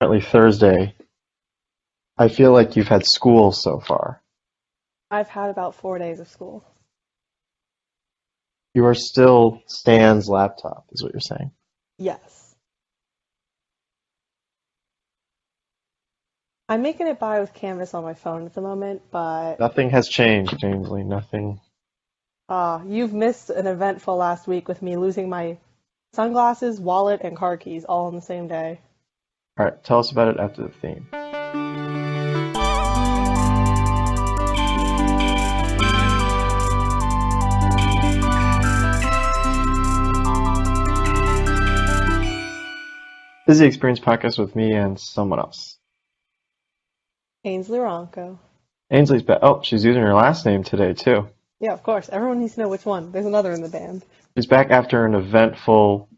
currently Thursday. I feel like you've had school so far. I've had about 4 days of school. You are still Stan's laptop, is what you're saying. Yes. I'm making it by with Canvas on my phone at the moment, but Nothing has changed, Ainsley. Nothing. you've missed an eventful last week with me losing my sunglasses, wallet, and car keys all on the same day. All right, tell us about it after the theme. This is the Experience Podcast with me and someone else. Ainsley Ronco. Ainsley's back. Oh, she's using her last name today, too. Yeah, of course. Everyone needs to know which one. There's another in the band. She's back after an eventful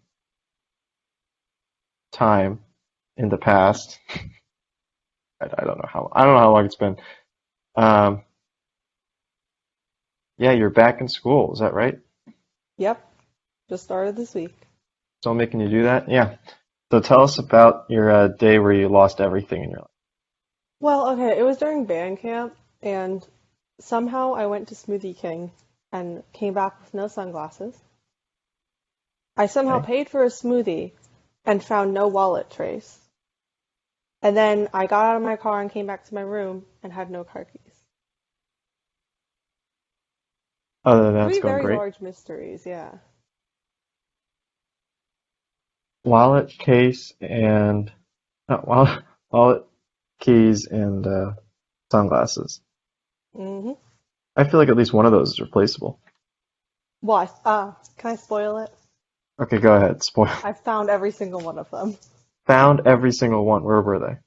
time in the past. I don't know how long it's been. Um, yeah, you're back in school. Is that right? Yep. Just started this week. Still making you do that? Yeah. So tell us about your day where you lost everything in your life. Well, okay, it was during band camp, and somehow I went to Smoothie King and came back with no sunglasses. I somehow Okay. paid for a smoothie and found no wallet trace. And then I got out of my car and came back to my room and had no car keys. Other than that, it's Three going very great. large mysteries, yeah. Wallet, case, and wallet, keys, and sunglasses. hmm I feel like at least one of those is replaceable. Why? Can I spoil it? Okay, go ahead. Spoil. I found every single one of them. Found every single one. Where were they?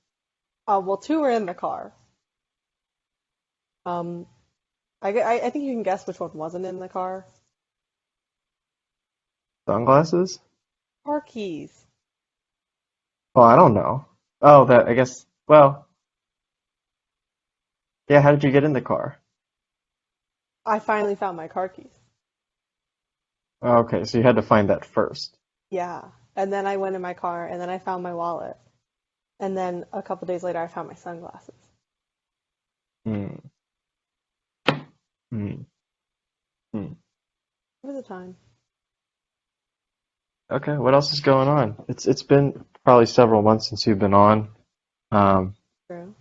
Well, two were in the car. Um, I think you can guess which one wasn't in the car. Sunglasses? Car keys. Oh, I don't know. Oh, that I guess. Well, yeah. How did you get in the car? I finally found my car keys. Okay, so you had to find that first. Yeah. And then I went in my car and then I found my wallet. And then a couple days later I found my sunglasses. Hmm. Hmm. Hmm. It was a time. Okay, what else is going on? It's been probably several months since you've been on. Um, True.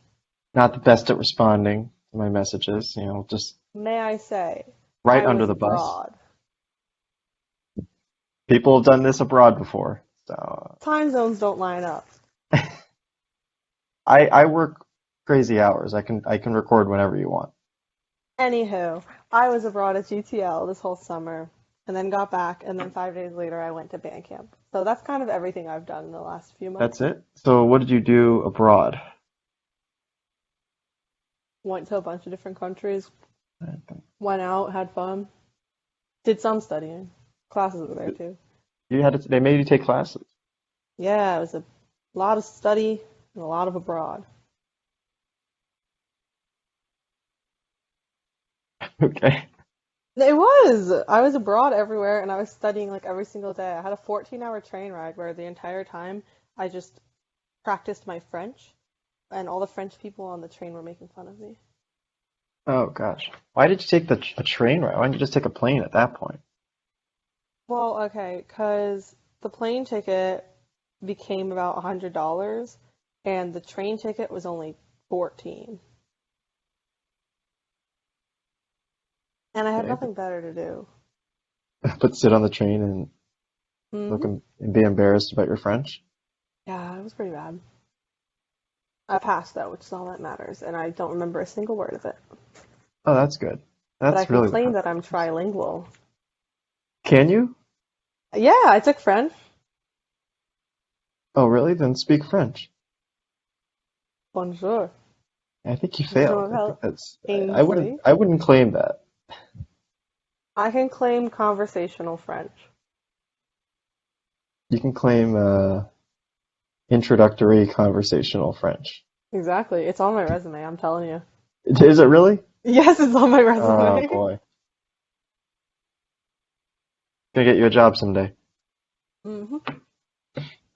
Not the best at responding to my messages. Just May I say, right I under was the bus. abroad. People have done this abroad before, so Time zones don't line up. I work crazy hours. I can record whenever you want. Anywho, I was abroad at GTL this whole summer and then got back and then 5 days later I went to band camp. So that's kind of everything I've done in the last few That's months. it. So what did you do abroad? Went to a bunch of different countries, went out, had fun, did some studying. Classes were there too. They made you take classes. Yeah, it was a lot of study and a lot of abroad. Okay. It was. I was abroad everywhere and I was studying like every single day. I had a 14-hour train ride where the entire time I just practiced my French and all the French people on the train were making fun of me. Oh gosh. Why did you take a train ride? Why didn't you just take a plane at that point? Well, okay, because the plane ticket became about $100 and the train ticket was only 14. And I had Okay. nothing better to do. But sit on the train and hmm and be embarrassed about your French? Yeah, it was pretty bad. I passed though, which is all that matters, and I don't remember a single word of it. Oh, that's good. But I That's can really claim that I'm trilingual. Can you? Yeah, I took French. Oh, really? Then speak French. Bonjour. I think you Je failed. I m'appelle think that's. I wouldn't. Ainsley. I wouldn't claim that. I can claim conversational French. You can claim introductory conversational French. Exactly. It's on my resume, I'm telling you. Is it really? Yes, it's on my Oh resume. boy. Gonna get you a job someday. hmm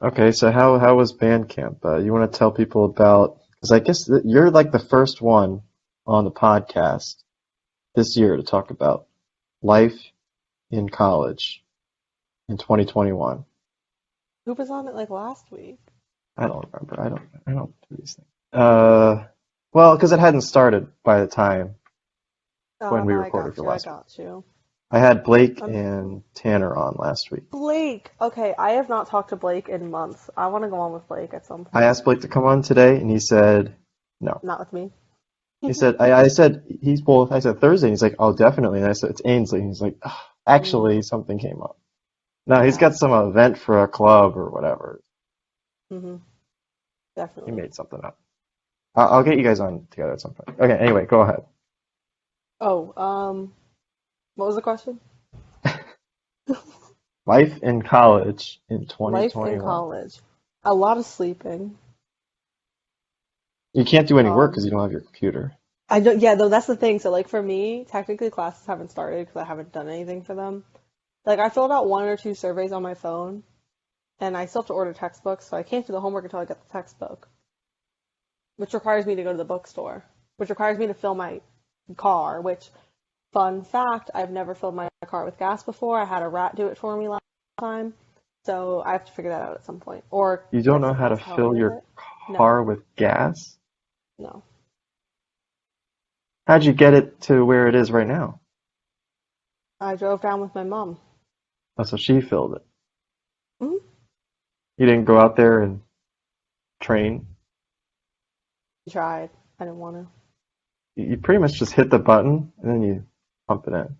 Okay, so how was band camp? You want to tell people about, because I guess that you're like the first one on the podcast this year to talk about life in college in 2021. Who was on it like last week? I don't remember. I don't do these things. Well, because it hadn't started by the time when Oh, we I recorded got for you. I last week. got you. I had Blake Um, and Tanner on last week. Blake. Okay, I have not talked to Blake in months. I want to go on with Blake at some I point. asked Blake to come on today, and he said no. Not with me. He said, I said, I said Thursday, and he's like, oh, definitely. And I said, it's Ainsley. And he's like, "Ugh, Mm, actually, something came up. No, he's yeah. got some event for a club or whatever. hmm He Definitely. made something up. I'll get you guys on together at some point. Okay, anyway, go ahead. Oh, what was the question? Life in college in Life in 2021. college. A lot of sleeping. You can't do any work because Um, you don't have your computer. I don't, yeah, though that's the thing. So like for me, technically classes haven't started because I haven't done anything for them. Like I filled out one or two surveys on my phone, and I still have to order textbooks, so I can't do the homework until I get the textbook, which requires me to go to the bookstore, which requires me to fill my car. Which, fun fact, I've never filled my car with gas before. I had a rat do it for me last time, so I have to figure that out at some point, or You don't get know someone how to else to help me fill with your it. No, car with gas? no. How'd you get it to where it is right now? I drove down with my mom. Oh, so she filled it. hmm You didn't go out there and train. She tried. I didn't want to. You pretty much just hit the button and then you pump it in.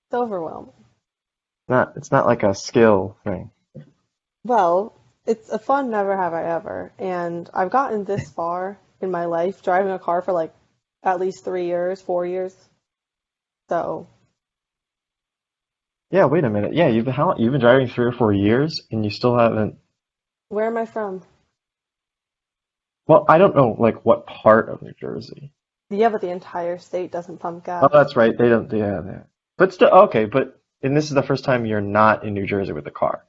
It's overwhelming. It's not like a skill thing. Well, it's a fun never have I ever, and I've gotten this far in my life driving a car for like at least 3 years, 4 years. So, Yeah, wait a minute. Yeah, you've been driving 3 or 4 years and you still haven't. where am I from? Well, I don't know like what part of New Jersey. Yeah, but the entire state doesn't pump Oh, gas. that's right. They don't. Yeah, yeah. But still, okay. And this is the first time you're not in New Jersey with a car.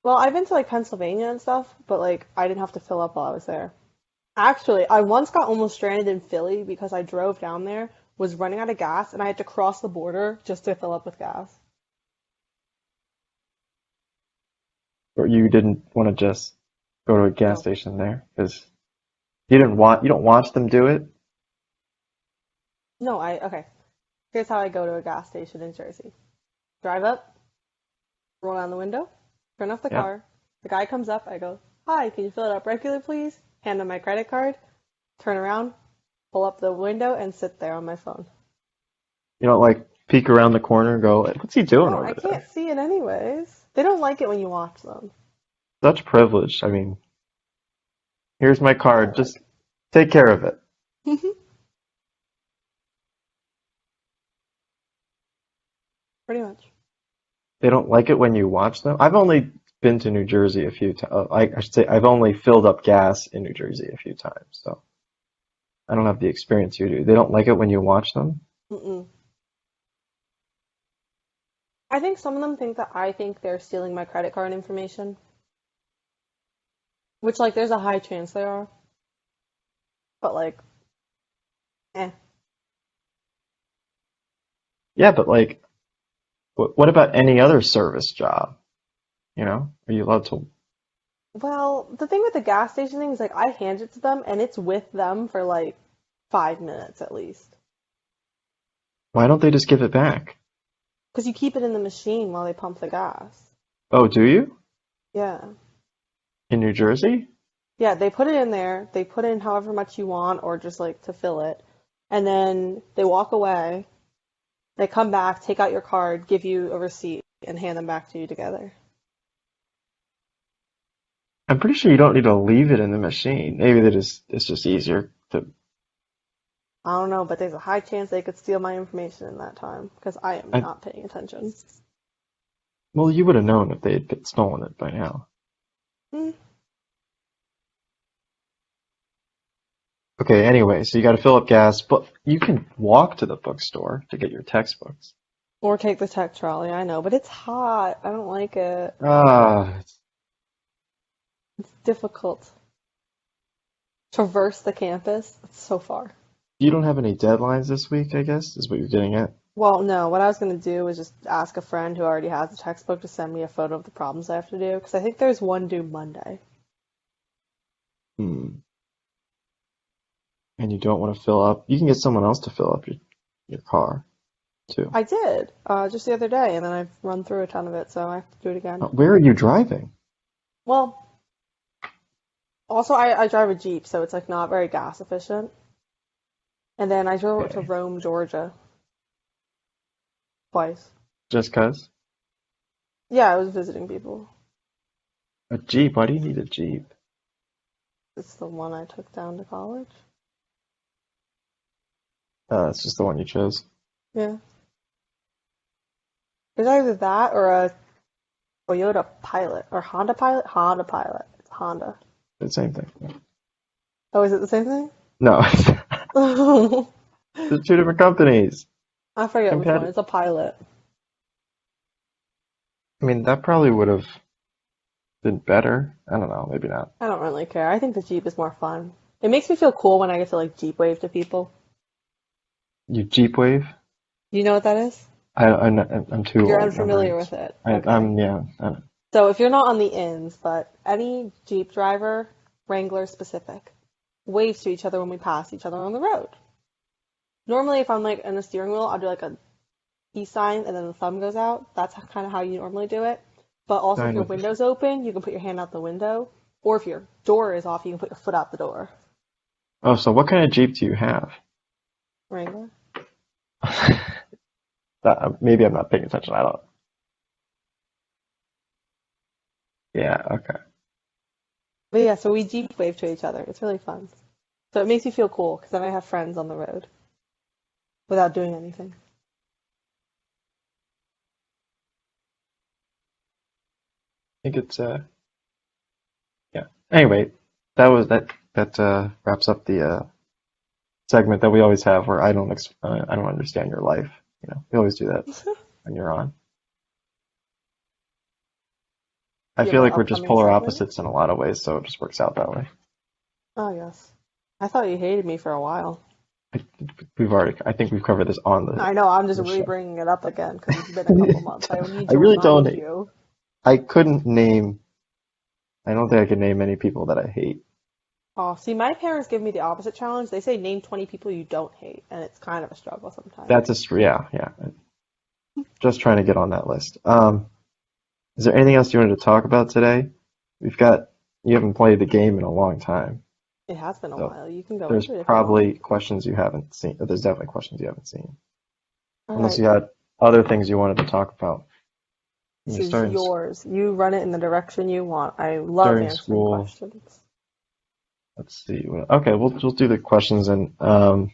Well, I've been to like Pennsylvania and stuff, but like I didn't have to fill up while I was there. Actually, I once got almost stranded in Philly because I drove down there, was running out of gas, and I had to cross the border just to fill up with gas. Or you didn't want to just go to a gas No. station there because you don't watch them do it. No, okay. Here's how I go to a gas station in Jersey. Drive up, roll down the window, turn off the Yeah. car. The guy comes up, I go, "Hi, can you fill it up regular, please?" Hand him my credit card, turn around, pull up the window, and sit there on my phone. You don't like peek around the corner and go, what's he doing No, I over can't there? see it anyways. They don't like it when you watch them. Such privilege. I mean, here's my I card. like Just take care of it. it. Pretty much. They don't like it when you watch them. I've only been to New Jersey a few times. I should say I've only filled up gas in New Jersey a few times, so I don't have the experience you do. They don't like it when you watch them. Mm-mm. I think some of them think that I think they're stealing my credit card information, which like there's a high chance they are, but like, eh. Yeah, but like, what about any other service job? You know, are you allowed to? Well, the thing with the gas station thing is like I hand it to them and it's with them for like 5 minutes at least. Why don't they just give it back? Because you keep it in the machine while they pump the gas. Oh, do you? Yeah. In New Jersey? Yeah, they put it in there. They put in however much you want or just like to fill it. And then they walk away. They come back, take out your card, give you a receipt, and hand them back to you together. I'm pretty sure you don't need to leave it in the machine. Maybe it's just easier to. I don't know, but there's a high chance they could steal my information in that time because I am I, not paying attention. well, you would have known if they had stolen it by now. Mm. Okay, anyway, so you got to fill up gas, but you can walk to the bookstore to get your textbooks. Or take the tech trolley, I know, but it's hot. I don't like it. Ah, It's difficult. Traverse the campus. It's so far. You don't have any deadlines this week, I guess, is what you're getting at. Well, no, what I was going to do was just ask a friend who already has the textbook to send me a photo of the problems I have to do, because I think there's one due Monday. Hmm. And you don't want to fill up. You can get someone else to fill up your car, too. I did, just the other day, and then I've run through a ton of it, so I have to do it again. Where are you driving? Well, also I drive a Jeep, so it's like not very gas efficient. And then I drove to Okay. Rome, Georgia, twice. Just 'cause? Yeah, I was visiting people. A Jeep? Why do you need a Jeep? It's the one I took down to college. It's just the one you chose. Yeah. It's either that or a Toyota Pilot or Honda Pilot. Honda Pilot. It's Honda. The same thing. Oh, is it the same thing? No, I there's two different companies. forget which one. Competitive. It's a Pilot. I mean, that probably would have been better. I don't know, maybe not. I don't really care. I think the Jeep is more fun. It makes me feel cool when I get to like Jeep wave to people. You Jeep Wave? Do you know what that is? I'm too You're old. unfamiliar with it. I, Okay. I'm yeah. I don't- So if you're not on the ins, but any Jeep driver, Wrangler specific, waves to each other when we pass each other on the road. Normally, if I'm like in a steering wheel, I'll do like a peace sign and then the thumb goes out. That's kind of how you normally do it. But also, if Sign your with this. window's open, you can put your hand out the window. Or if your door is off, you can put your foot out the door. Oh, so what kind of Jeep do you have? Wrangler. Maybe I'm not paying attention. I don't. Yeah. Okay. But yeah, so we Jeep wave to each other. It's really fun. So it makes me feel cool because then I have friends on the road without doing anything. I think it's yeah. Anyway, that wraps up the segment that we always have where I don't understand your life. You know, we always do that when you're on. I Do you feel have an like we're just upcoming polar segment? opposites in a lot of ways, so it just works out that way. Oh, yes. I thought you hated me for a while. I think we've covered this on I know, I'm just the show. re-bringing it up again because it's been a couple months. I need I to really remind don't. you. I couldn't name. I don't think I could name any people that I hate. Oh, see, my parents give me the opposite challenge. They say name 20 people you don't hate, and it's kind of a struggle sometimes. That's just yeah, yeah. Just trying to get on that list. Is there anything else you wanted to talk about today? You haven't played the game in a long time, It has been a so while. You can go there's into it if you want. probably questions you haven't seen. There's definitely questions you haven't seen, All unless right, you had other things you wanted to talk about. this You're is yours. You run it in the direction you want. I love starting answering school. questions. Let's see. Okay, we'll do the questions and I'll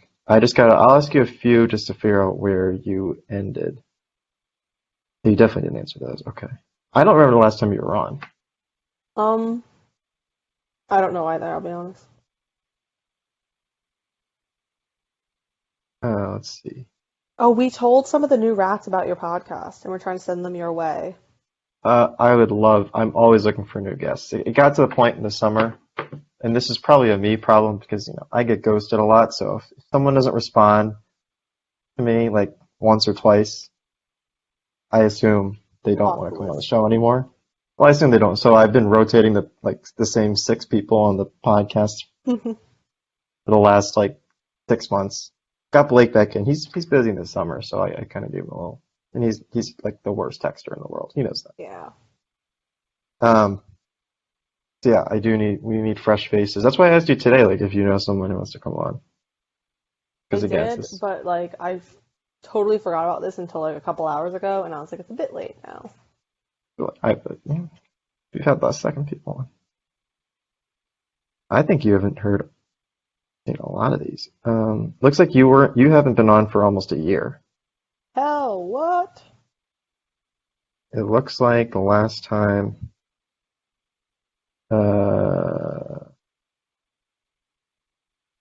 ask you a few just to figure out where you ended. You definitely didn't answer those. Okay. I don't remember the last time you were on. Um, I don't know either, I'll be honest. Let's see. Oh, we told some of the new rats about your podcast, and we're trying to send them your way. I'm always looking for new guests. It got to the point in the summer, and this is probably a me problem because, I get ghosted a lot. So if someone doesn't respond to me like once or twice, I assume they don't Off want the to come on the list. show anymore. Well, I assume they don't. So I've been rotating the same six people on the podcast for the last 6 months. Got Blake back in. He's busy in the summer, so I kind of gave him a little. And he's like the worst texter in the world. He knows Yeah. that. So yeah, we need fresh faces. That's why I asked you today, like if you know someone who wants to come on. I Because again, it's did, this. but like I've totally forgot about this until like a couple hours ago, and I was like, it's a bit late now. We've had less second people on. I think you haven't heard a lot of these. Looks like you haven't been on for almost a year. Hell, what? It looks like the last time, uh,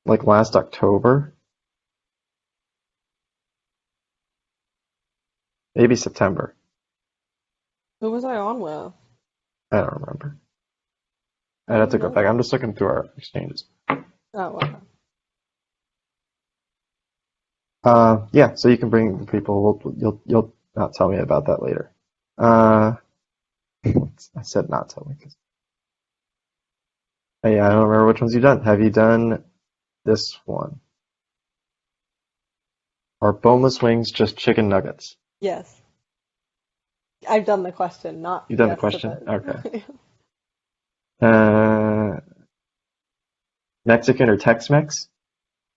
like last October, maybe September. Who was I on with? I don't remember. I'd have to go No. back. I'm just looking through our exchanges. Oh, okay. Yeah, so you can bring the people. You'll not tell me about that later. Uh, I said not tell me 'cause yeah, I don't remember which ones you've done. Have you done this one? Are boneless wings just chicken nuggets? Yes. I've done the question, not You've done the yes to question? Okay. the. Uh, Mexican or Tex-Mex?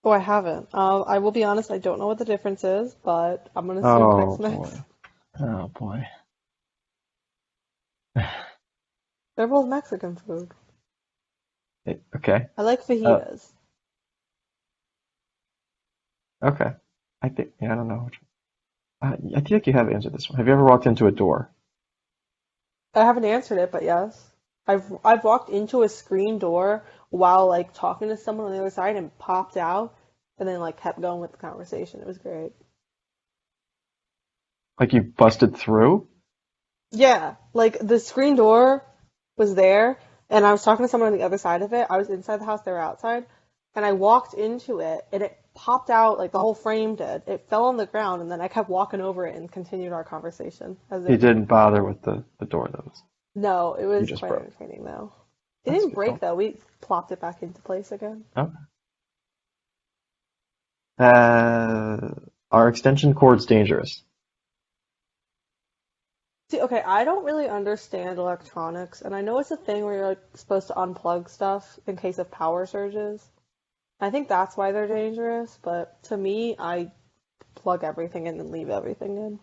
Oh, I haven't. I will be honest, I don't know what the difference is, but I'm gonna assume Oh Tex-Mex. boy. Oh boy. They're both Mexican food. Okay. I like Uh, fajitas. okay. I think, yeah, I don't know. I feel like you have answered this one. Have you ever walked into a door? I haven't answered it, but yes. I've walked into a screen door while like talking to someone on the other side and popped out and then like kept going with the conversation. It was great. Like you busted through? Yeah, like the screen door was there and I was talking to someone on the other side of it. I was inside the house, they were outside, and I walked into it and it popped out like the whole frame did. It fell on the ground and then I kept walking over it and continued our conversation as You if didn't bother with the door though. no, it You was just quite broke. entertaining though. It That's didn't good. break Oh, though. We plopped it back into place again. okay. Are extension cords dangerous? See, okay, I don't really understand electronics, and I know it's a thing where you're like supposed to unplug stuff in case of power surges. I think that's why they're dangerous, but to me, I plug everything in and leave everything in.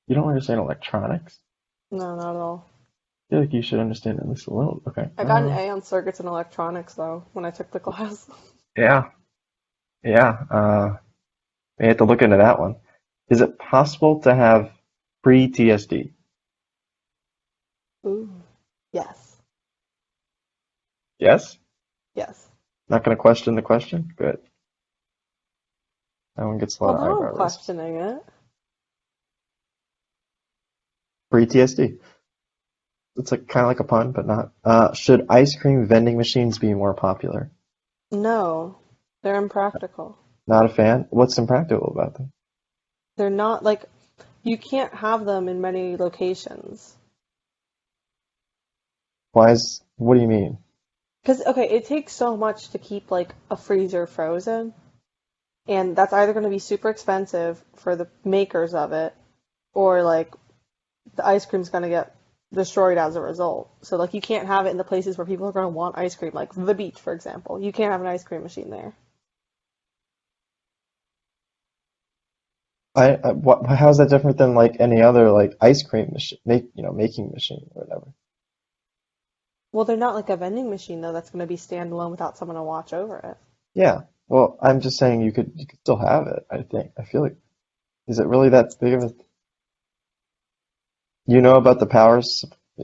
You don't understand electronics? No, not at all. I feel like you should understand at least a little. Okay. I got an A on circuits and electronics though when I took the class. Yeah. Yeah. We have to look into that one. Is it possible to have pre-TSD? Ooh. Yes. Yes? Yes. Not going to question the question? Good. That one gets a Well, lot of now I'm eyebrow raises. questioning it. Pre-TSD. It's like kind of like a pun, but not. Should ice cream vending machines be more popular? No, they're impractical. Not a fan. What's impractical about them? They're not like you can't have them in many locations. What do you mean? Because, okay, it takes so much to keep like a freezer frozen, and that's either going to be super expensive for the makers of it, or like the ice cream's going to get destroyed as a result. So, like, you can't have it in the places where people are going to want ice cream, like the beach, for example. You can't have an ice cream machine there. How's that different than like any other like ice cream machine, making machine or whatever? Well, they're not like a vending machine, though, that's going to be standalone without someone to watch over it. Yeah. Well, I'm just saying you could still have it, I think. I feel like, is it really that big of a, you know about the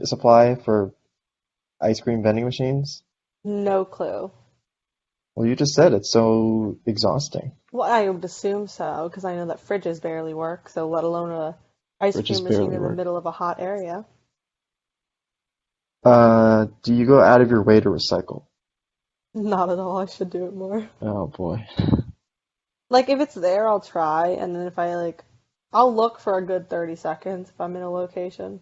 supply for ice cream vending machines? No clue. Well, you just said it's so exhausting. Well, I would assume so, because I know that fridges barely work, so let alone a ice Fridges cream machine barely in the work. middle of a hot area. Do you go out of your way to recycle? Not at all. I should do it more. Oh boy. Like if it's there, I'll try, and then if I like, I'll look for a good 30 seconds if I'm in a location.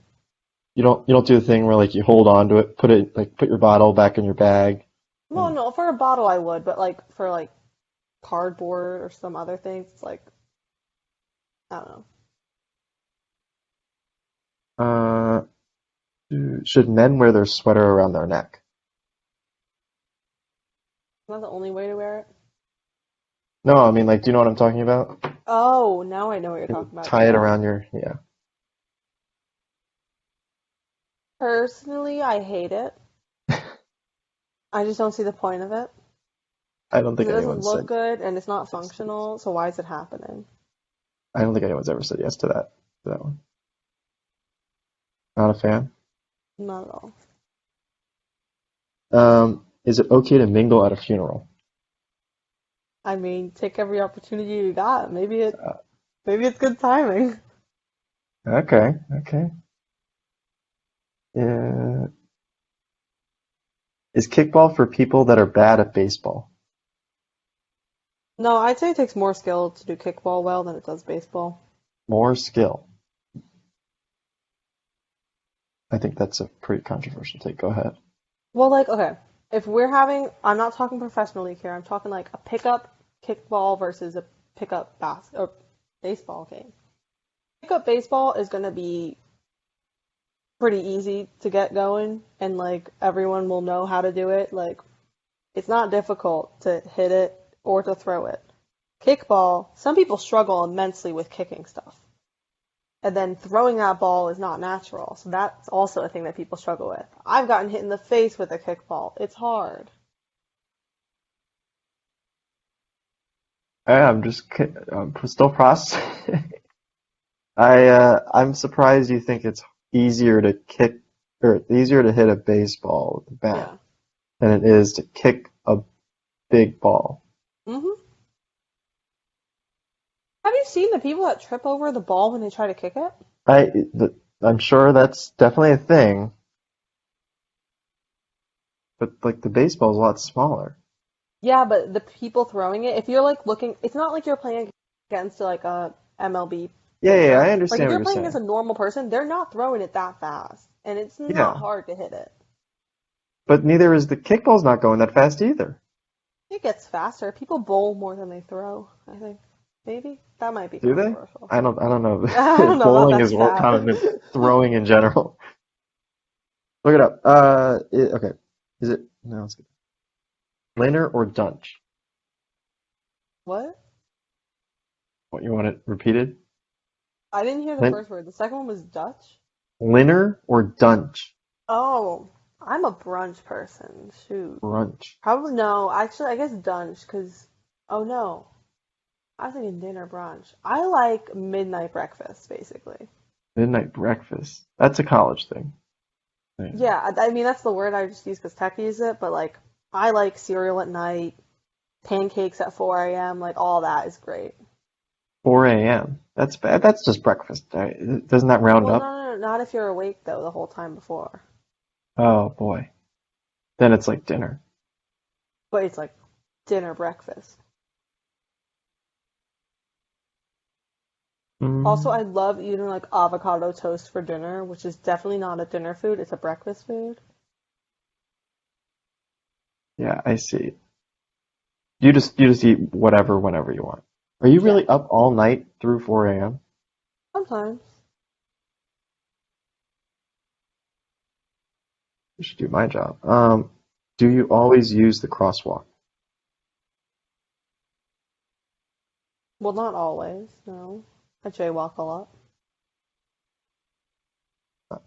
You don't do the thing where like you hold on to it, put your bottle back in your bag Well, and no, for a bottle I would, but like for like cardboard or some other things, it's like I don't know. uh should men wear their sweater around their neck? Is that the only way to wear it? No, I mean like do you know what I'm talking about? Oh, now I know what you're You talking about. tie it Yes. around your yeah. Personally, I hate it. I just don't see the point of it I don't because think it doesn't anyone's look said good and it's not yes to functional. So why is it happening? I don't think anyone's ever said yes to that one. Not a fan. Not at all. Is it okay to mingle at a funeral? I mean, take every opportunity you got. Uh, Maybe it's good timing. okay, okay. Yeah, Is kickball for people that are bad at baseball? No, I'd say it takes more skill to do kickball well than it does baseball. More skill. I think that's a pretty controversial take. Go ahead. Well, like, okay, if we're having, I'm not talking professional league here. I'm talking like a pickup kickball versus a pickup or baseball game. Pickup baseball is going to be pretty easy to get going, and like everyone will know how to do it. Like, it's not difficult to hit it or to throw it. Kickball, some people struggle immensely with kicking stuff. And then throwing that ball is not natural. So that's also a thing that people struggle with. I've gotten hit in the face with a kickball. It's hard. I'm still processing. I'm surprised you think it's easier to kick or easier to hit a baseball with a bat Yeah. than it is to kick a big ball. hmm Have you seen the people that trip over the ball when they try to kick it? I'm sure that's definitely a thing, but like the baseball's a lot smaller. Yeah, but the people throwing it, if you're like looking, it's not like you're playing against like a MLB Yeah, pitcher. I Like if understand what you're you're playing against saying. a normal person, they're not throwing it that fast. And it's not Yeah, hard to hit it. but neither is the kickball's not going that fast either. It gets faster. People bowl more than they throw, I think. Maybe? That might be Do they? controversial. I don't know. I don't know about Bowling that is more stat. common than throwing in general. Look it up. Okay. Is it? No, it's good. Liner or Dunch? What? What, you want it repeated? I didn't hear the Lin first word. The second one was Dutch. Liner or Dunch? Oh, I'm a brunch person. Shoot. Brunch. Probably no. Actually, I guess Dunch, because, oh no. I was thinking dinner brunch. I like midnight breakfast, basically. Midnight breakfast. That's a college thing. Yeah. Yeah, I mean, that's the word I just use because tech use it, but like, I like cereal at night, pancakes at 4 a.m., like, all that is great. 4 a.m. That's bad. That's just breakfast. Right? Doesn't that round Well, no, up? no, no, not if you're awake, though, the whole time before. Oh boy. Then it's like dinner. But it's like dinner breakfast. Also, Mm, I love eating like avocado toast for dinner, which is definitely not a dinner food, it's a breakfast food. yeah, I see. You just eat whatever whenever you want. Are you Yeah, really up all night through 4 a.m.? sometimes. You should do my job. Do you always use the crosswalk? Well, not always, no. I jaywalk a lot.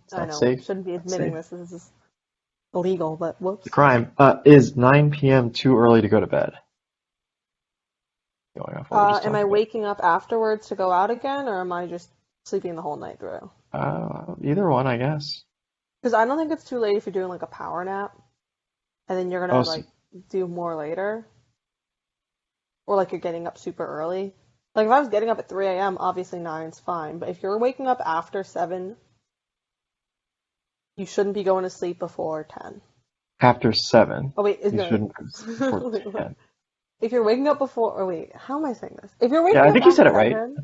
It's I not know, safe. shouldn't be Not admitting safe. this is illegal, but It's a whoops. crime. Is 9 p.m. too early to go to bed? Going off what we just Am I talked about. waking up afterwards to go out again, or am I just sleeping the whole night through? Either one, I guess. Because I don't think it's too late if you're doing like a power nap, and then you're Oh, gonna like do more later, or like you're getting up super early. Like if I was getting up at 3 a.m., obviously nine's fine, but if you're waking up after 7, you shouldn't be going to sleep before 10. after 7, Oh wait, is you no. shouldn't go before Wait, what? 10. If you're waking up before, oh wait, how am I saying this? If you're Yeah, waking I up think you at said it right. 7, I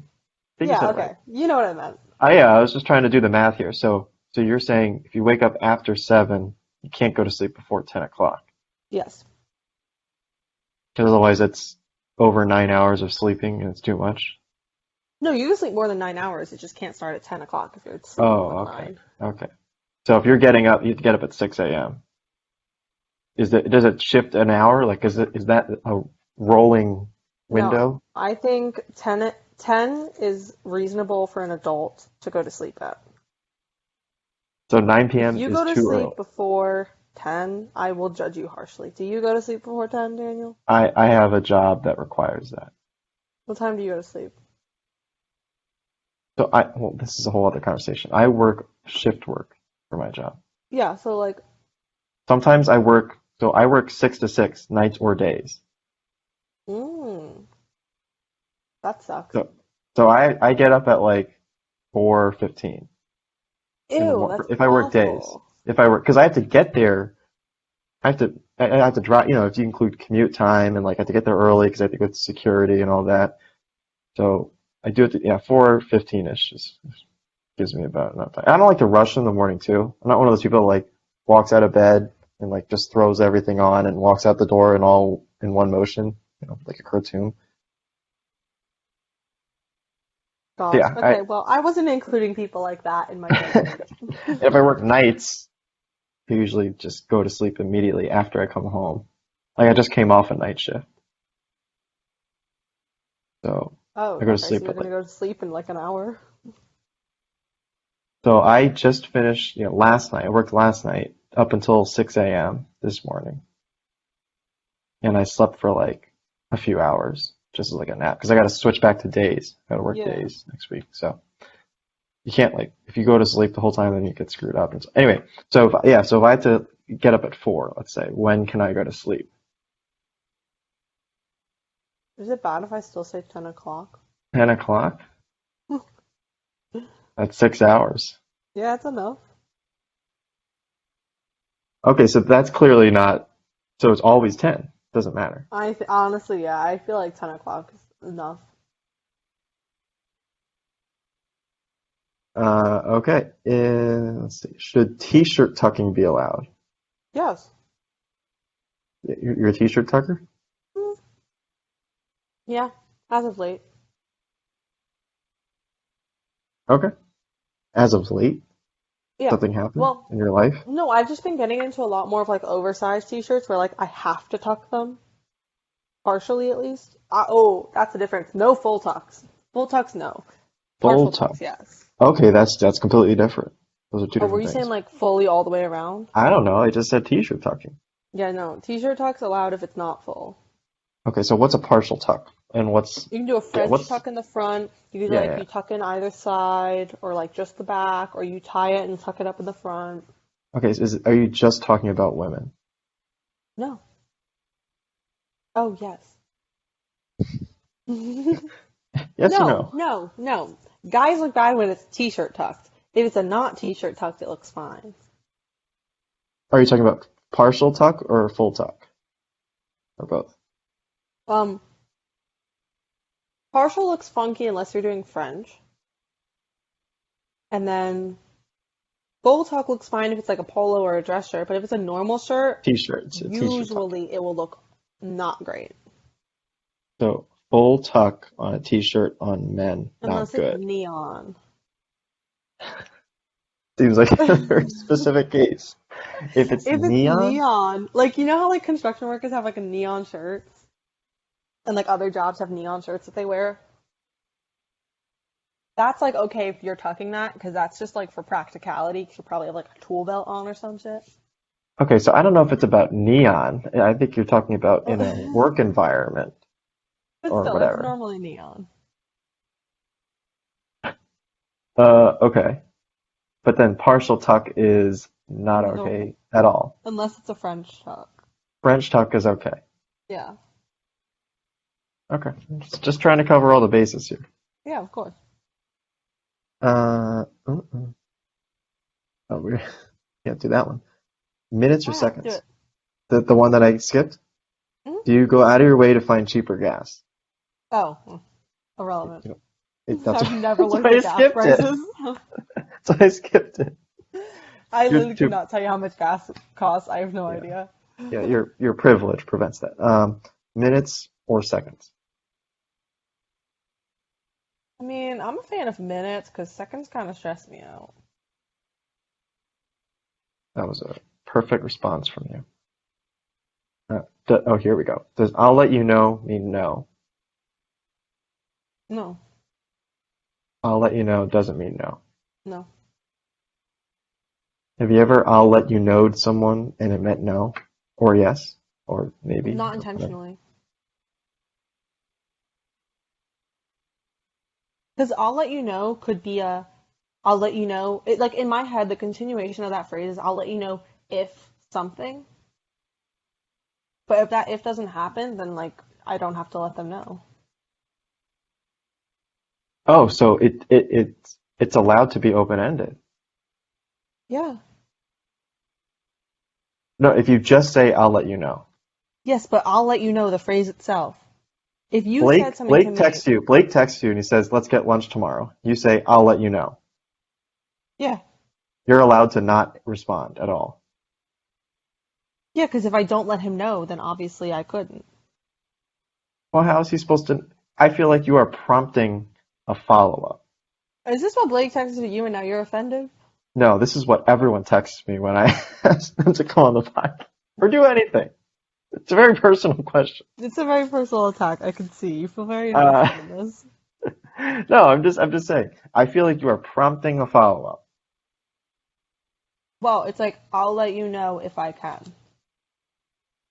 think you yeah, said it right. okay, you know what I meant. Yeah, I was just trying to do the math here. So you're saying if you wake up after 7, you can't go to sleep before 10 o'clock. Yes. Because otherwise it's over 9 hours of sleeping and it's too much. No, you can sleep more than 9 hours. It just can't start at 10 o'clock if you're sleeping more Oh, than okay. 9. Okay. So if you're getting up, you have to get up at 6 a.m. Does it shift an hour? Like, is that a rolling No, window? I think 10 is reasonable for an adult to go to sleep at. So 9 If p.m. you is go to too early. sleep before 10, I will judge you harshly. Do you go to sleep before 10, Daniel? I have a job that requires that. What time do you go to sleep? Well, this is a whole other conversation. I work shift work for my job. Yeah, so like, Sometimes I work 6 to 6, nights or days. mm, that sucks. So I get up at like 4:15 in the Ew, morning that's if I work days. awful. If I work, because I have to get there I have to drive, if you include commute time and like I have to get there early because I have to go to security and all that. So I do it, yeah, 4:15-ish just gives me about enough time. I don't like to rush in the morning too. I'm not one of those people that like walks out of bed and like just throws everything on and walks out the door and all in one motion, like a cartoon. Gosh. Yeah, Okay, well, I wasn't including people like that in my generation. if I work nights, I usually just go to sleep immediately after I come home. Like I just came off a night shift, so I Oh, go to okay, so sleep you're at gonna like. go to sleep in like an hour? So I just finished, last night. I worked last night up until 6 a.m. this morning, and I slept for like a few hours, just as like a nap, because I got to switch back to days. I got to work Yeah. days next week, so you can't like if you go to sleep the whole time, then you get screwed up. And so, anyway, so if I had to get up at 4, let's say, when can I go to sleep? Is it bad if I still say 10 o'clock? 10 o'clock? That's 6 hours. Yeah, it's enough. Okay, so that's clearly not. So it's always 10. Doesn't matter. I th honestly, yeah, I feel like 10 o'clock is enough. Okay. Let's see. Should t-shirt tucking be allowed? Yes. You're a t-shirt tucker? Mm, yeah, as of late. Okay. As of late, Yeah. something happened Well, in your life? no, I've just been getting into a lot more of like oversized t-shirts where like I have to tuck them, partially at least. Oh, that's the difference. No full tucks. Full tucks, no. Full Partial tuck. tucks, yes. Okay, that's completely different. Those are two Or were different you saying things. like fully all the way around? I don't know. I just said t-shirt tucking. Yeah, no. T-shirt tuck's allowed if it's not full. Okay, so what's a partial tuck? And You can do a yeah, French what's, tuck in the front. You can do yeah, like yeah. you tuck in either side, or like just the back, or you tie it and tuck it up in the front. Okay, are you just talking about women? No. Oh, yes. Yes or No, no? no, no. Guys look bad when it's t-shirt tucked. If it's a not t-shirt tucked, it looks fine. Are you talking about partial tuck or full tuck? Or both? Um, partial looks funky unless you're doing French. And then full tuck looks fine if it's like a polo or a dress shirt, but if it's a normal shirt, T-shirt. It's a t-shirt tuck. usually it will look not great. So full tuck on a t-shirt on men, not Unless it's good. neon. Seems like a very specific case. If it's If it's neon, neon, like you know how like construction workers have like a neon shirt and like other jobs have neon shirts that they wear? That's like okay if you're tucking that because that's just like for practicality because you probably have like a tool belt on or some shit. okay, so I don't know if it's about neon. I think you're talking about in a work environment But or still, it's whatever. normally neon. Okay. But then partial tuck is not No, okay at all. unless it's a French tuck. French tuck is okay. Yeah. Okay. Just trying to cover all the bases here. Yeah, of course. Oh, we can't do that one. Minutes or Why not? Do seconds? it. The one that I skipped? Mhm. Do you go out of your way to find cheaper gas? Oh, irrelevant. You know, that's I've never that's looked why I at gas skipped it. prices. That's why I skipped it. I You're literally could too, not tell you how much gas costs. I have no yeah, idea. yeah, your privilege prevents that. Minutes or seconds? I mean, I'm a fan of minutes because seconds kind of stress me out. That was a perfect response from you. Oh, here we go. Does I'll let you know mean no? No, I'll let you know doesn't mean no. no, Have you ever I'll let you knowed someone and it meant no? Or yes? Or maybe? not Or whatever. intentionally. Because I'll let you know could be a, I'll let you know. It, like in my head, the continuation of that phrase is I'll let you know if something. But if that if doesn't happen, then like I don't have to let them know. Oh, so it's allowed to be open-ended. Yeah. No, if you just say, I'll let you know. Yes, but I'll let you know the phrase itself. If you said something to me, Blake texts you and he says, let's get lunch tomorrow. You say, I'll let you know. yeah. You're allowed to not respond at all. Yeah, because if I don't let him know, then obviously I couldn't. Well, how is he supposed to? I feel like you are prompting a follow-up. Is this what Blake texted you and now you're offended? No, this is what everyone texts me when I ask them to come on the podcast or do anything. It's a very personal question. It's a very personal attack. I can see. You feel very Uh, invested in this. no, I'm just saying. I feel like you are prompting a follow-up. Well, it's like, I'll let you know if I can.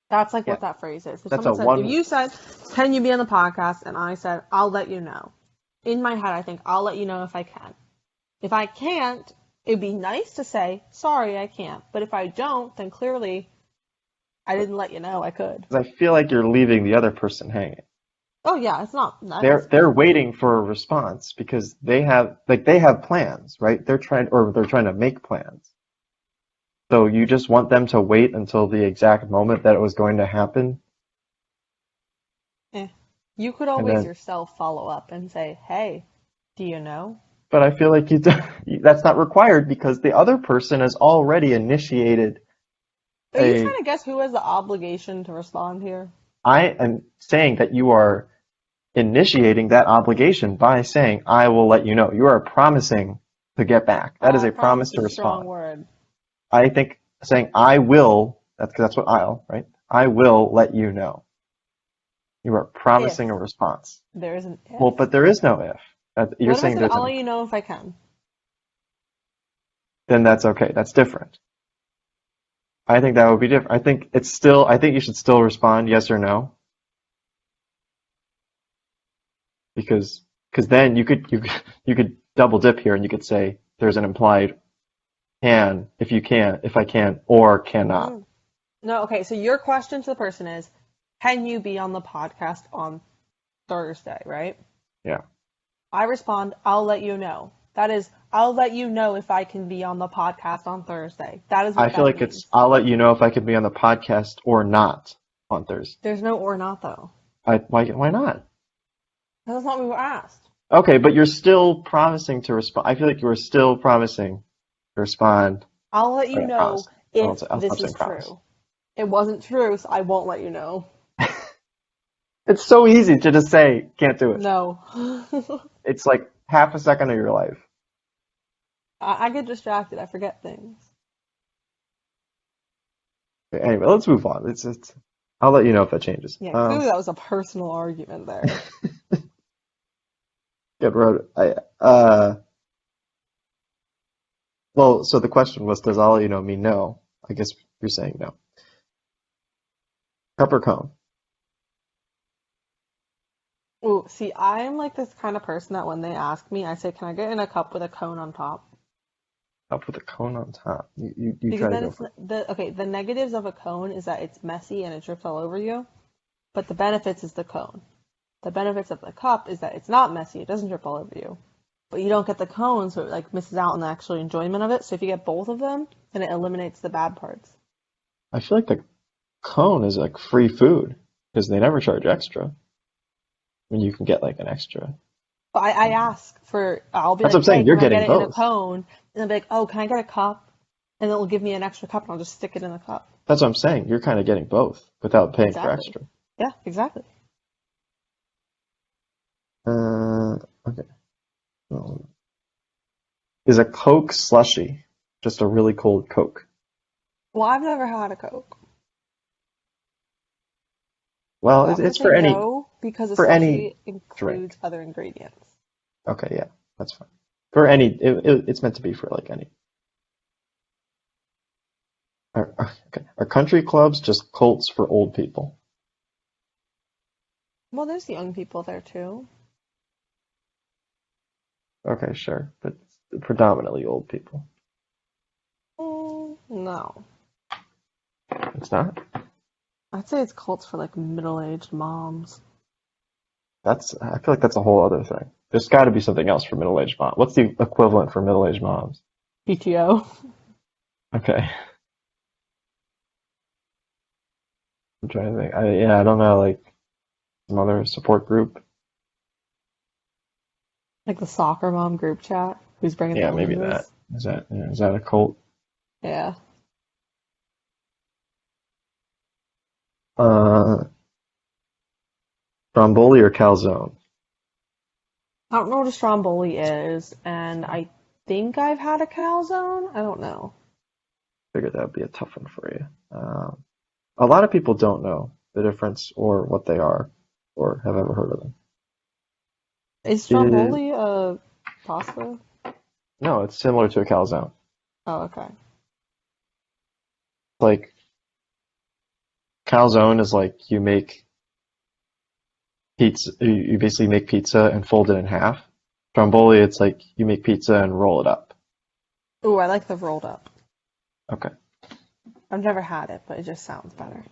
That's like Yeah, what that phrase is. that's a If one. you said, can you be on the podcast? And I said, I'll let you know. In my head, I think, I'll let you know if I can. If I can't, it'd be nice to say, sorry, I can't. But if I don't, then clearly I didn't let you know I could. I feel like you're leaving the other person hanging. Oh yeah, it's not nice. They're waiting for a response because they have plans, right? They're trying to make plans. So you just want them to wait until the exact moment that it was going to happen, You could and always then. yourself follow up and say, hey, do you know? But I feel like that's not required because the other person has already initiated Are you a. trying to guess who has the obligation to respond here? I am saying that you are initiating that obligation by saying, I will let you know. You are promising to get back. That is a promise Promise to is a strong respond. word. I think saying I will, that's what I'll, right? I will let you know. You are If. promising a response. There is an if. Well, but there is no if. You're What if I saying said, there's I'll an, let you know if I can? then that's okay. That's different. I think that would be different. I think you should still respond yes or no because then you could double dip here and you could say there's an implied can if I can or cannot. Mm. No, okay, so your question to the person is, can you be on the podcast on Thursday, right? Yeah. I respond, I'll let you know. That is, I'll let you know if I can be on the podcast on Thursday. That is I what feel that like means. I'll let you know if I can be on the podcast or not on Thursday. There's no or not, though. Why not? That's not what we were asked. Okay, but you're still promising to respond. I feel like you were still promising to respond. I'll let you Okay, know promise. if I'll this stop is saying promise. true. It wasn't true, so I won't let you know. It's so easy to just say, can't do it. No. It's like half a second of your life. I get distracted. I forget things. Okay, anyway, let's move on. I'll let you know if that changes. Yeah, clearly that was a personal argument there. Get rid. Well, so the question was, does I'll let you know mean no? I guess you're saying no. Cup or cone? Ooh, see, I'm like this kind of person that when they ask me, I say, can I get in a cup with a cone on top? Cup with a cone on top. You Because try to then go it's for it. the negatives of a cone is that it's messy and it drips all over you, but the benefits is the cone. The benefits of the cup is that it's not messy, it doesn't drip all over you. But you don't get the cone, so it like misses out on the actual enjoyment of it. So if you get both of them, then it eliminates the bad parts. I feel like the cone is like free food because they never charge extra. I mean, you can get like an extra. But I ask for, I'll be That's what like, I'm hey, saying. You're can I getting get it in a both. cone? And they'll be like, oh, can I get a cup? And then it'll give me an extra cup and I'll just stick it in the cup. That's what I'm saying. You're kind of getting both without paying for Exactly. extra. Yeah, exactly. Okay. Well, is a Coke slushy just a really cold Coke? Well, I've never had a Coke. Well, So I'm gonna it's say no because a for any slushy includes drink. other ingredients. Okay, yeah, that's fine. It's meant to be for like any. Okay. Are country clubs just cults for old people? Well, there's young people there too. Okay, sure, but predominantly old people. No. It's not? I'd say it's cults for like middle-aged moms. I feel like that's a whole other thing. There's got to be something else for middle-aged moms. What's the equivalent for middle-aged moms? PTO. Okay. I'm trying to think. I don't know, like some other support group. Like the soccer mom group chat. Who's bringing the Yeah, maybe that. linens? Is that a cult? Yeah. Uh, Stromboli or calzone? I don't know what a stromboli is, and I think I've had a calzone. I don't know. Figured that would be a tough one for you. A lot of people don't know the difference or what they are or have ever heard of them. Is It, stromboli a pasta? no, it's similar to a calzone. Oh, okay. Like calzone is like you make pizza, you basically make pizza and fold it in half. Stromboli, it's like you make pizza and roll it up. Ooh, I like the rolled up. Okay. I've never had it, but it just sounds better.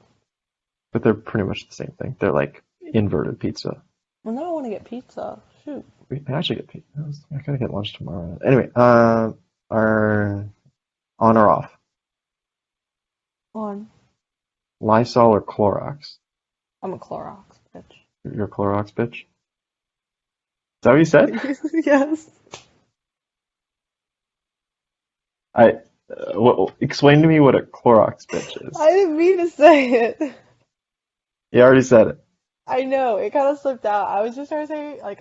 But they're pretty much the same thing. They're like inverted pizza. Well, now I want to get pizza. Shoot. I actually get pizza. I gotta get lunch tomorrow. Anyway, are on or off? On. Lysol or Clorox? I'm a Clorox bitch. You're a Clorox bitch? Is that what you said? Yes. Explain to me what a Clorox bitch is. I didn't mean to say it. You already said it. I know, it kind of slipped out. I was just trying to say, like,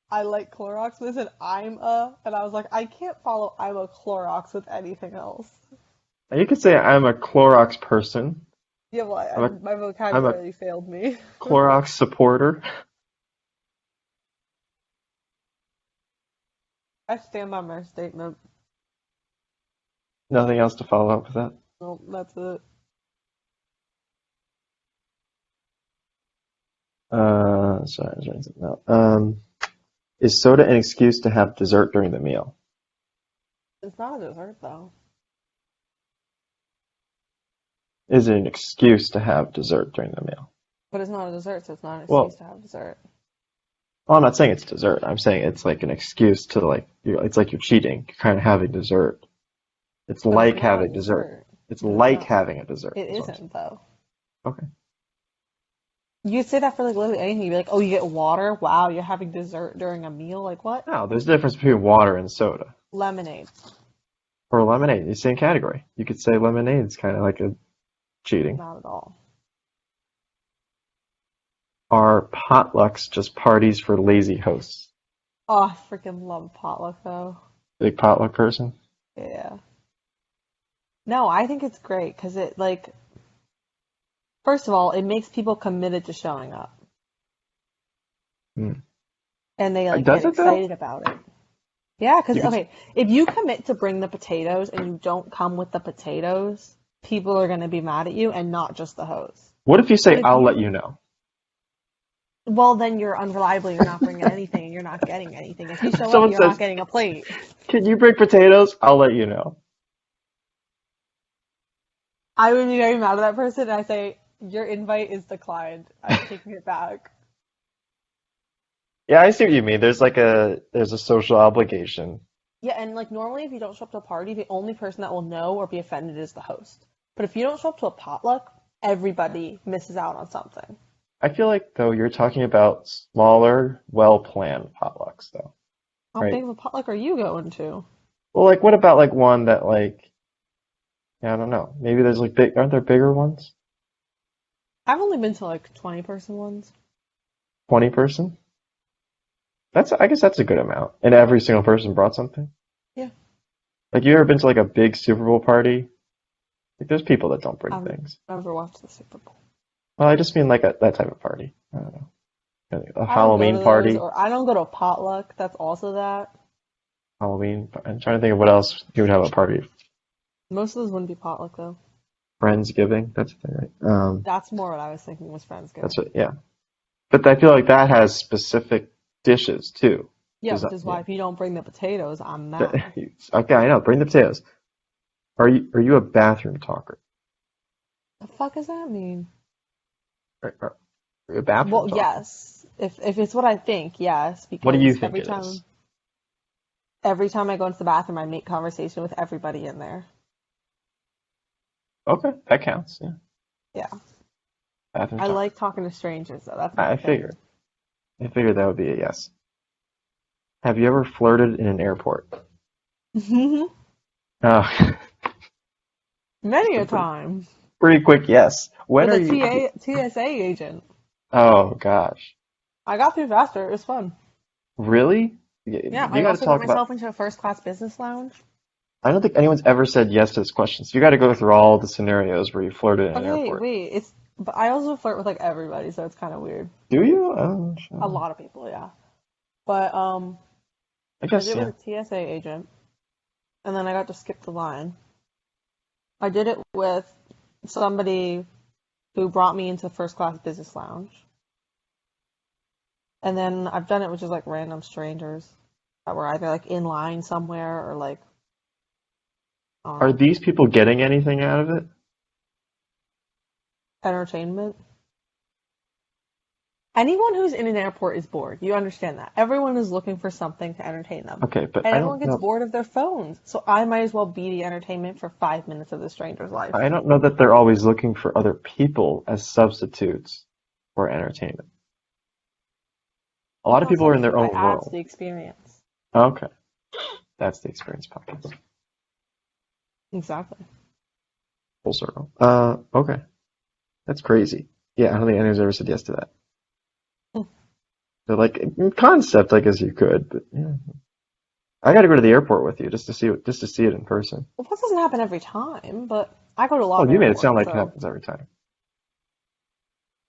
I like Clorox, but it said and I was like, I can't follow I'm a Clorox with anything else. You could say I'm a Clorox person. Yeah, well, I'm a my I'm a vocabulary failed me. Clorox supporter. I stand by my statement. Nothing else to follow up with that. Well, that's it. Sorry, I was writing something out. Is soda an excuse to have dessert during the meal? It's not a dessert, though. Is it an excuse to have dessert during the meal? But it's not a dessert, so it's not an excuse Well, to have dessert. well, I'm not saying it's dessert. I'm saying it's like an excuse to it's like you're cheating. You're kind of having dessert. It's But it's like not a having dessert. dessert. It's like No, having a dessert. it Is what I'm isn't, though. saying. Okay. You could say that for like literally anything. You'd be like, oh, you get water? Wow, you're having dessert during a meal? Like what? No, there's a difference between water and soda. Lemonade. Or lemonade, the same category. You could say lemonade is kind of like a cheating. Not at all. Are potlucks just parties for lazy hosts? Oh, I freaking love potluck, though. Big potluck person? Yeah. No, I think it's great because it, like, first of all, it makes people committed to showing up. Hmm. And they, like, Does get it though? excited about it. Yeah, because, You could, okay, if you commit to bring the potatoes and you don't come with the potatoes, people are going to be mad at you and not just the host. what if you But say, if I'll let you, you know? well, then you're unreliable, you're not bringing anything, and you're not getting anything. If you show up, Someone you're not says, getting a plate. can you bring potatoes? I'll let you know. I would be very mad at that person, and I say, your invite is declined. I'm taking it back. Yeah, I see what you mean. There's a social obligation. Yeah, and like normally if you don't show up to a party, the only person that will know or be offended is the host. But if you don't show up to a potluck, everybody misses out on something. I feel like though you're talking about smaller, well-planned potlucks though, How right? big of a potluck are you going to? Well, like what about like one that like, yeah, I don't know. Maybe there's like aren't there bigger ones? I've only been to like 20-person ones. 20 person? I guess that's a good amount. And every single person brought something? Yeah. Like you ever been to like a big Super Bowl party? Like there's people that don't bring I've things. never watched the Super Bowl. Well, I just mean like that type of party. I don't know. A I don't go to Halloween those, party. or I don't go to a potluck. That's also that. Halloween. I'm trying to think of what else you would have a party. Most of those wouldn't be potluck though. Friendsgiving. That's the thing, right? That's more what I was thinking was That's Friendsgiving. what, yeah. But I feel like that has specific dishes too. Yeah, Does which that, is why yeah. if you don't bring the potatoes, I'm mad. Okay, I know. Bring the potatoes. Are you a bathroom talker? The fuck does that mean? Are you a bathroom Well, talker? yes. If it's what I think, yes, What do you because think it is? every time I go into the bathroom, I make conversation with everybody in there. Okay, that counts. Yeah. Yeah. Bathroom I talk. like talking to strangers, though. That's my I thing. figured. I figured that would be a yes. Have you ever flirted in an airport? Oh, just Many a a time pretty quick yes. When with are a you? TSA agent. Oh gosh, I got through faster. It was fun. really? Yeah, You I got to also got talk about. myself into a first class business lounge. I don't think anyone's ever said yes to this question. So you got to go through all the scenarios where you flirted in an Okay, airport. wait. But I also flirt with like everybody, so it's kind of weird. Do you? Oh, A sure. lot of people, yeah. But I I did guess it yeah. with a TSA agent, and then I got to skip the line. I did it with somebody who brought me into first class business lounge, and then I've done it with just like random strangers that were either like in line somewhere or like I don't Are know, these people getting anything out of it? entertainment. Anyone who's in an airport is bored. You understand that. Everyone is looking for something to entertain them. Okay, but And I everyone don't gets know. bored of their phones. So I might as well be the entertainment for 5 minutes of the stranger's life. I don't know that they're always looking for other people as substitutes for entertainment. A lot That's of not people are in substitute. their It own adds to world. the experience. Okay, that's the experience podcast. Exactly. Full circle. Okay, that's crazy. Yeah, I don't think anyone's ever said yes to that. So like in concept, I guess you could, but yeah. I got to go to the airport with you just to see it in person. Well, that doesn't happen every time, but I go to a lot Well, of you made it sound airports, like it so happens every time.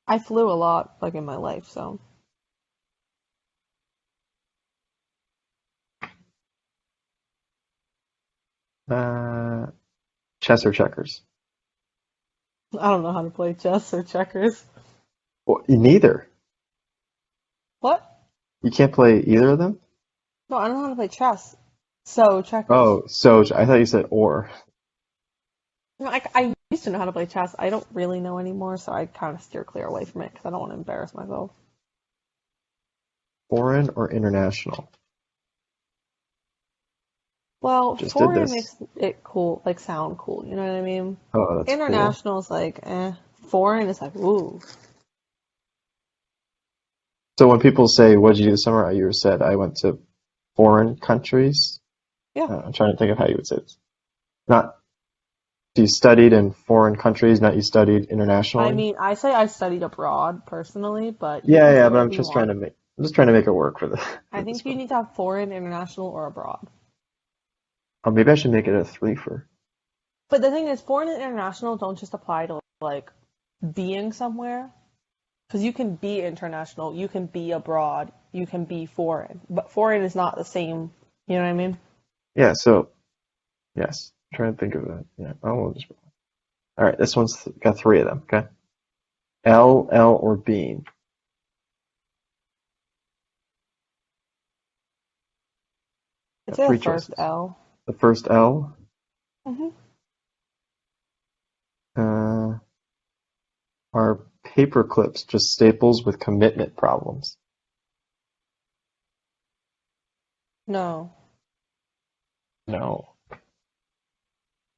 I flew a lot, like in my life, so Uh, chess or checkers? I don't know how to play chess or checkers. Well, neither. What? You can't play either of them? No, I don't know how to play chess. So checkers. Oh, so I thought you said or. No, I used to know how to play chess. I don't really know anymore, so I kind of steer clear away from it because I don't want to embarrass myself. Foreign or international? Well, Just did foreign this. makes it cool, like sound cool. You know what I mean? Oh, that's cool. International is like, eh. Foreign is like, ooh. So when people say, "What did you do this summer?" You said, "I went to foreign countries." Yeah. I'm trying to think of how you would say this. Not you studied in foreign countries, not you studied I internationally. mean, I say I studied abroad personally, but you Yeah, can yeah, say but whatever you want. I'm just trying to make it work for I for this think you one. need to have foreign, international, or abroad. Or maybe I should make it a threefer. But the thing is, foreign and international don't just apply to like being somewhere. Because you can be international, you can be abroad, you can be foreign. But foreign is not the same. You know what I mean? Yeah, so yes. I'm trying to think of that. Yeah. Oh, all right. This one's got three of them. Okay. L or bean. I'd Got say the three first choices. L. The first L. Hmm. Uh, are paper clips just staples with commitment problems? No. No.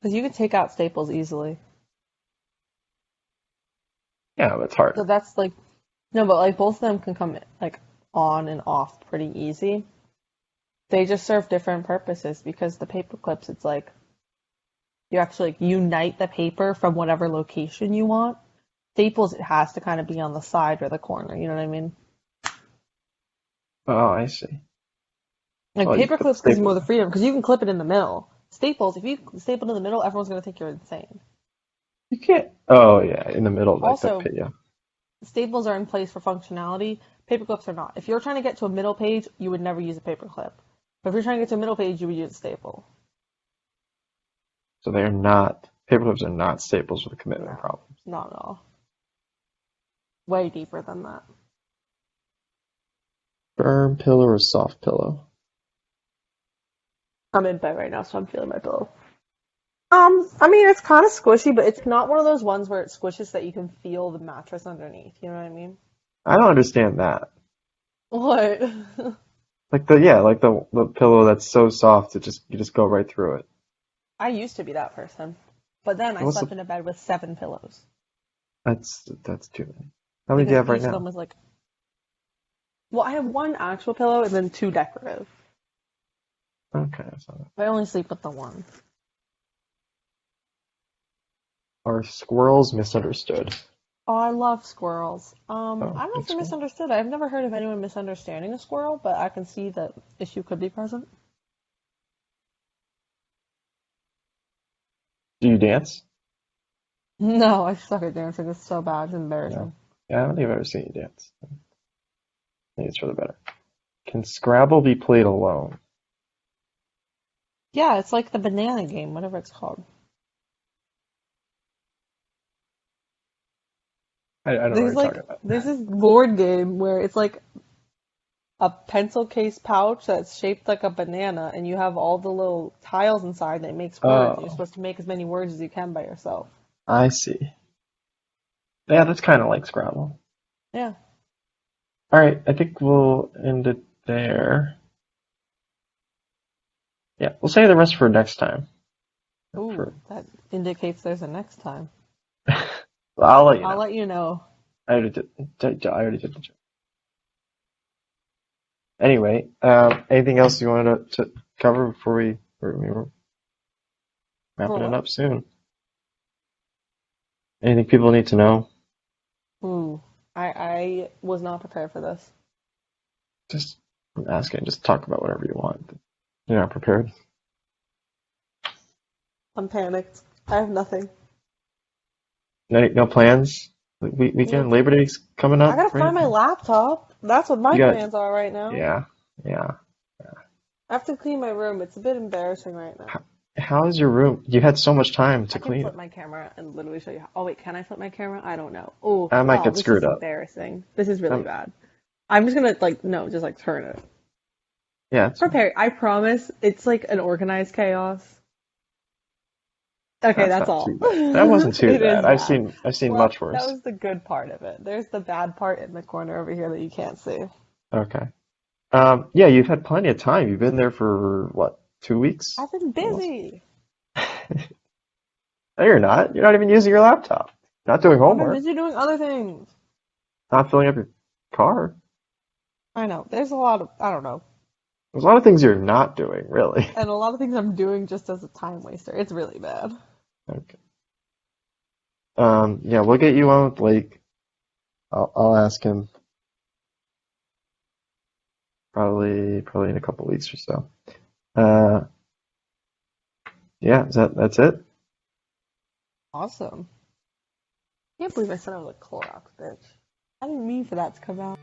Because you can take out staples easily. Yeah, that's So hard. that's like, no, but like both of them can come like on and off pretty easy. They just serve different purposes because the paper clips, it's like you actually like, unite the paper from whatever location you want. Staples, it has to kind of be on the side or the corner. You know what I mean? Oh, I see. Like Oh, you paper put the clips gives you more staples the in. freedom because you can clip it in the middle. Staples, if you staple it in the middle, everyone's gonna think you're insane. You can't. Oh, yeah, in the middle, like that Also, pit. Yeah. staples are in place for functionality. Paper clips are not. If you're trying to get to a middle page, you would never use a paper clip. But if you're trying to get to a middle page, you would use a staple. So they are not. Paper clips are not staples with commitment No, problems. not at all. Way deeper than that. Firm pillow or soft pillow? I'm in bed right now, so I'm feeling my pillow. I mean, it's kind of squishy, but it's not one of those ones where it squishes that you can feel the mattress underneath. You know what I mean? I don't understand that. What? Like the pillow that's so soft it just you just go right through it. I used to be that person, but then I What's slept the in a bed with 7 pillows. That's too many. How many do you because have right each of them now? is like, well, I have one actual pillow and then two decorative. Okay, that's not bad. I only sleep with the one. Are squirrels misunderstood? Oh, I love squirrels. Oh, I'm not big for squirrel. misunderstood. I've never heard of anyone misunderstanding a squirrel, but I can see that issue could be present. Do you dance? No, I suck at dancing. It's so bad. It's No. embarrassing. Yeah, I don't think I've ever seen you dance. I think it's for the better. Can Scrabble be played alone? Yeah, it's like the banana game, whatever it's called. I don't know what There's you're talking like about. there's this board game where it's like a pencil case pouch that's shaped like a banana, and you have all the little tiles inside that makes words. You're Oh, supposed to make as many words as you can by yourself. I see. Yeah, that's kind of like Scrabble. Yeah. All right, I think we'll end it there. Yeah, we'll save the rest for next time. For Ooh, that indicates there's a next time. I'll let you I'll know. let you know. I already did the joke. Anyway, anything else you wanted to cover before we're For wrapping it what? up soon? Anything people need to know? Ooh, I was not prepared for this. Just I'm asking. Just talk about whatever you want. You're not prepared. I'm panicked. I have nothing. No plans. Like, weekend, Nope. Labor Day's coming I up, gotta right? find my laptop. That's what my You got plans are right now. yeah, yeah. I have to clean my room. It's a bit embarrassing right now. How is your room? You had so much time to I can clean flip it. my camera and literally show you how. Oh wait, can I flip my camera? I don't know. Oh, I might oh, get this screwed is up. embarrassing. This is really Um, bad. I'm just gonna like no, just like turn it. yeah, it's fine. Prepare. I promise. It's like an organized chaos. Okay, That's that's not too all. bad. That wasn't too It is bad. I've bad. seen Well, much that worse. was the good part of it. There's the bad part in the corner over here that you can't see. Okay. Yeah, you've had plenty of time. You've been there for what, 2 weeks? I've been Almost. busy. No, you're not. You're not even using your laptop. Not doing I've been homework. busy doing other things. Not filling up your car. I know. There's a lot of, I don't know. There's a lot of things you're not doing, really. And a lot of things I'm doing just as a time waster. It's really bad. Okay. Yeah, we'll get you on with Blake. I'll ask him probably in a couple weeks or so. Uh, yeah, that's it? Awesome. Can't believe I said I was a Clorox bitch. I didn't mean for that to come out.